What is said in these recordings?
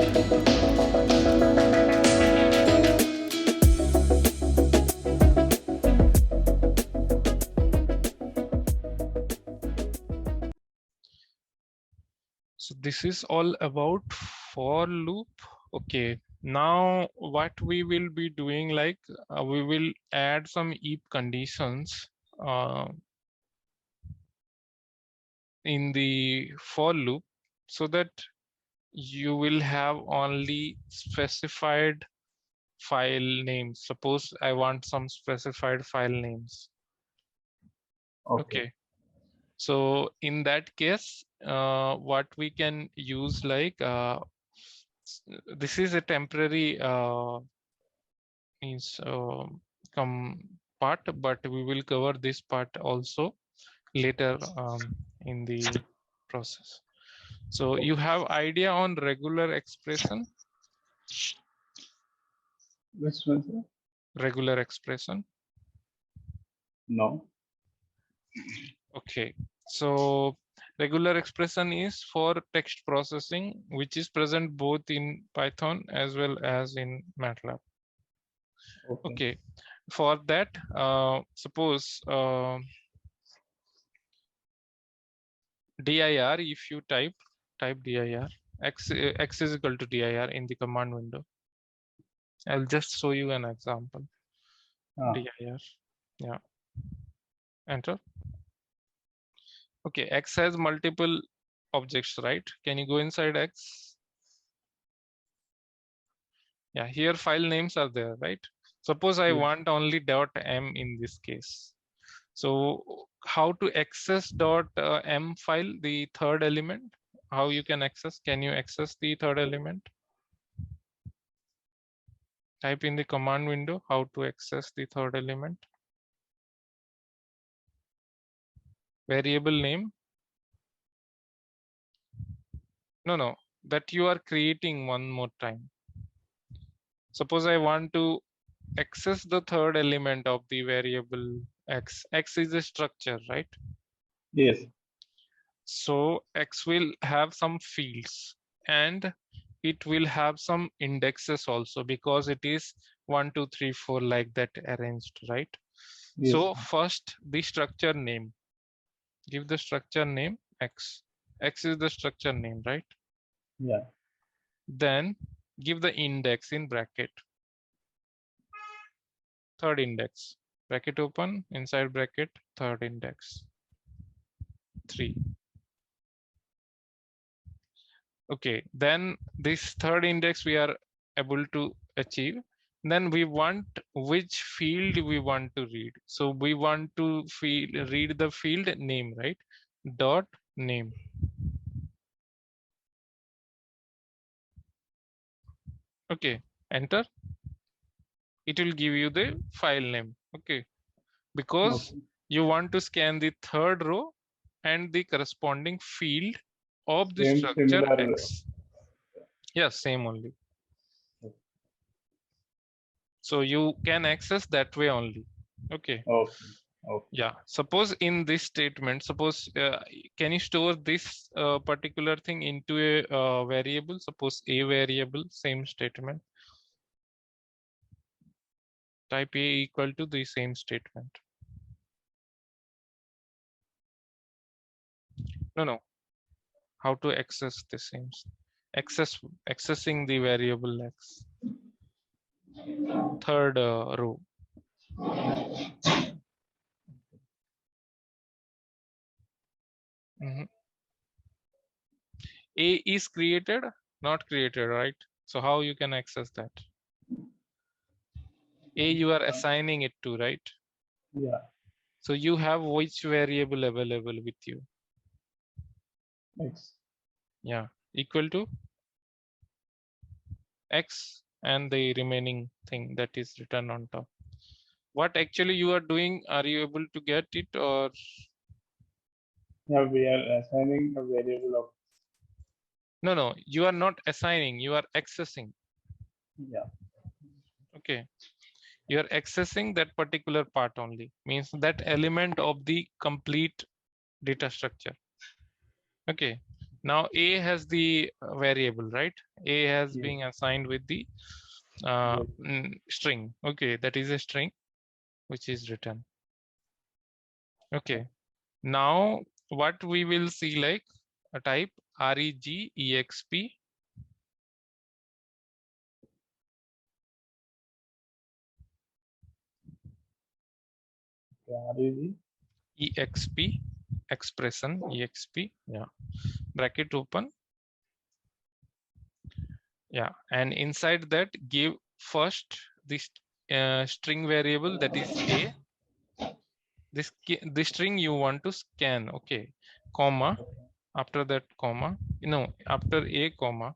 So this is all about for loop. Okay, now what we will be doing, like we will add some if conditions in the for loop, so that you will have only specified file names. Suppose I want some specified file names. Okay. Okay. So in that case, what we can use, like this is a temporary means come part, but we will cover this part also later in the process. So you have idea on regular expression? Which one, sir? Regular expression. No. Okay. So regular expression is for text processing, which is present both in Python as well as in Matlab. Okay. Okay. For that, suppose dir, if you type dir, x is equal to dir in the command window. I'll just show you an example. Dir, yeah, enter. Okay, x has multiple objects, right? Can you go inside x? Yeah, here file names are there, right? Suppose I Yes. want only .m in this case. So how to access .m file, the third element? How you can access? Can you access the third element? Type in the command window how to access the third element. Variable name. No, that you are creating one more time. Suppose I want to access the third element of the variable x. X is a structure, right? Yes. So x will have some fields and it will have some indexes also, because it is 1, 2, 3, 4 like that arranged, right? Yes. So first the structure name. Give the structure name x. X is the structure name, right? Yeah. Then give the index in bracket. Third index. Bracket open, inside bracket, third index. 3. Okay, then this third index we are able to achieve. Then we want which field we want to read. So we want to read the field name, right? Dot name. Okay, enter. It will give you the file name. Okay, because Okay. you want to scan the third row and the corresponding field of the Same structure similar. X. Yes, same only. So you can access that way only. Okay. Okay. Okay. Yeah. Suppose in this statement, suppose can you store this particular thing into a variable? Suppose a variable, same statement. Type a equal to the same statement. No. How to access the same? Accessing the variable x. Third row. Mhm. A is created, not created, right? So how you can access that? A you are assigning it to, right? Yeah. So you have which variable available with you? X. Yeah, equal to x and the remaining thing that is written on top. What actually you are doing, are you able to get it, or? Yeah, we are assigning a variable of. No, you are not assigning, you are accessing. Yeah. Okay, you are accessing that particular part only, means that element of the complete data structure. Okay, Now A has the variable, right? A has Yes. been assigned with the Yes. string. Okay, that is a string which is written. Okay. Now what we will see, like a type regexp REG. exp expression exp, yeah, bracket open, yeah, and inside that give first this string variable, that is A. This string you want to scan, okay, comma, after that comma, no, after A comma,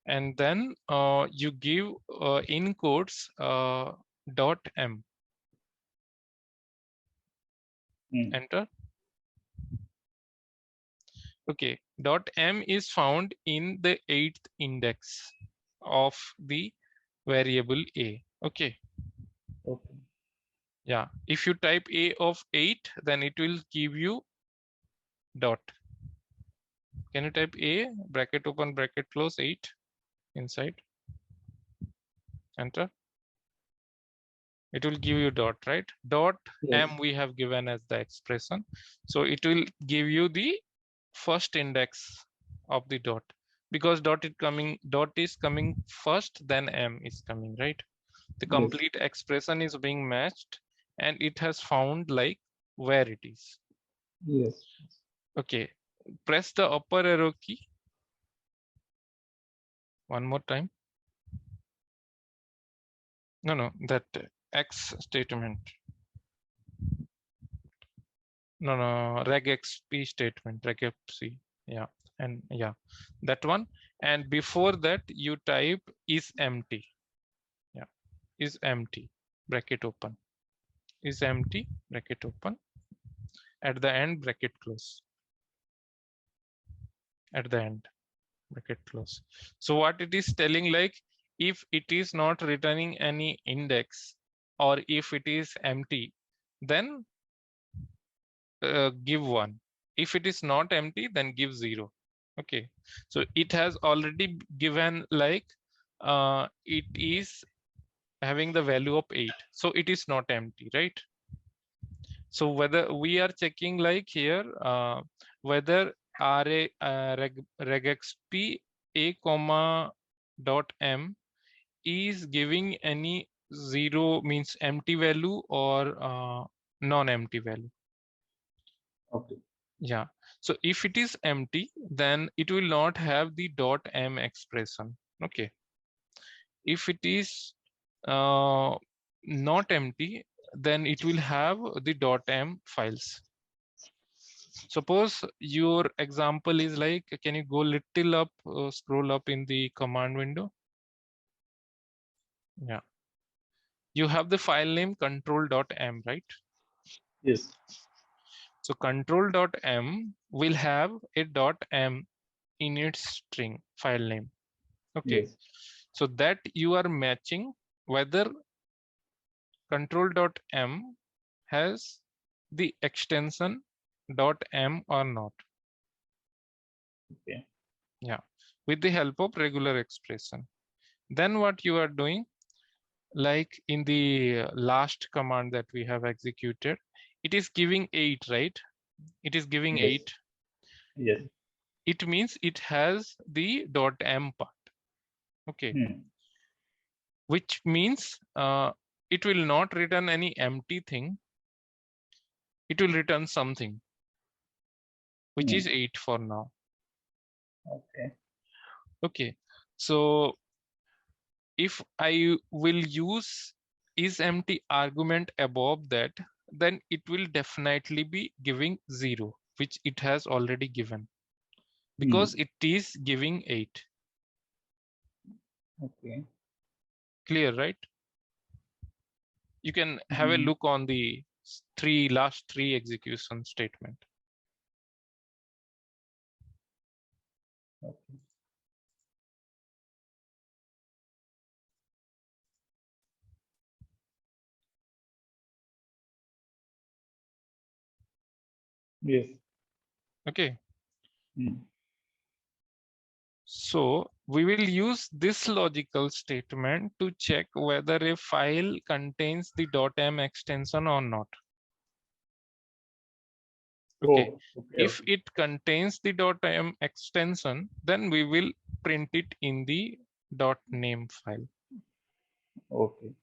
and then you give in quotes dot m, Hmm. enter. Okay, dot m is found in the 8th index of the variable A. Okay, Okay. yeah, if you type A of 8, then it will give you dot. Can you type A bracket open bracket close 8 inside, enter? It will give you dot, right? Dot Yes. m we have given as the expression, so it will give you the first index of the dot, because dot is coming first, then m is coming, right? The Yes. complete expression is being matched, and it has found like where it is. Yes. Okay, press the upper arrow key one more time. No, that x statement. No, regexp statement, regexp. Yeah, and yeah, that one. And before that, you type is empty. Yeah, is empty. Bracket open. Is empty. Bracket open. At the end, bracket close. At the end, bracket close. So what it is telling, like, if it is not returning any index, or if it is empty, then give 1. If it is not empty, then give 0. Okay, so it has already given like it is having the value of 8, so it is not empty, right? So whether we are checking like here whether regexp a comma dot m is giving any 0 means empty value or non-empty value. Okay. Yeah, so if it is empty, then it will not have the dot m expression. Okay, if it is not empty, then it will have the dot m files. Suppose your example is like, can you go little up, scroll up in the command window? Yeah, you have the file name control.m, right? Yes. So control.m will have a .m in its string file name. Okay, Yes. so that you are matching whether control.m has the extension .m or not. Okay. Yeah, with the help of regular expression. Then what you are doing, like in the last command that we have executed, it is giving 8, right? It is giving Yes. 8. Yes. It means it has the .m part. Okay, Hmm. which means it will not return any empty thing. It will return something, which Hmm. is 8 for now. Okay. Okay, so if I will use is empty argument above that, then it will definitely be giving 0, which it has already given, because Hmm. it is giving 8. Okay. Clear, right? You can have a Hmm. look on the last three execution statement. Okay. Yes. Okay. Hmm. So we will use this logical statement to check whether a file contains the .m extension or not. Okay. Oh, okay, If okay. it contains the .m extension, then we will print it in the .name file. Okay.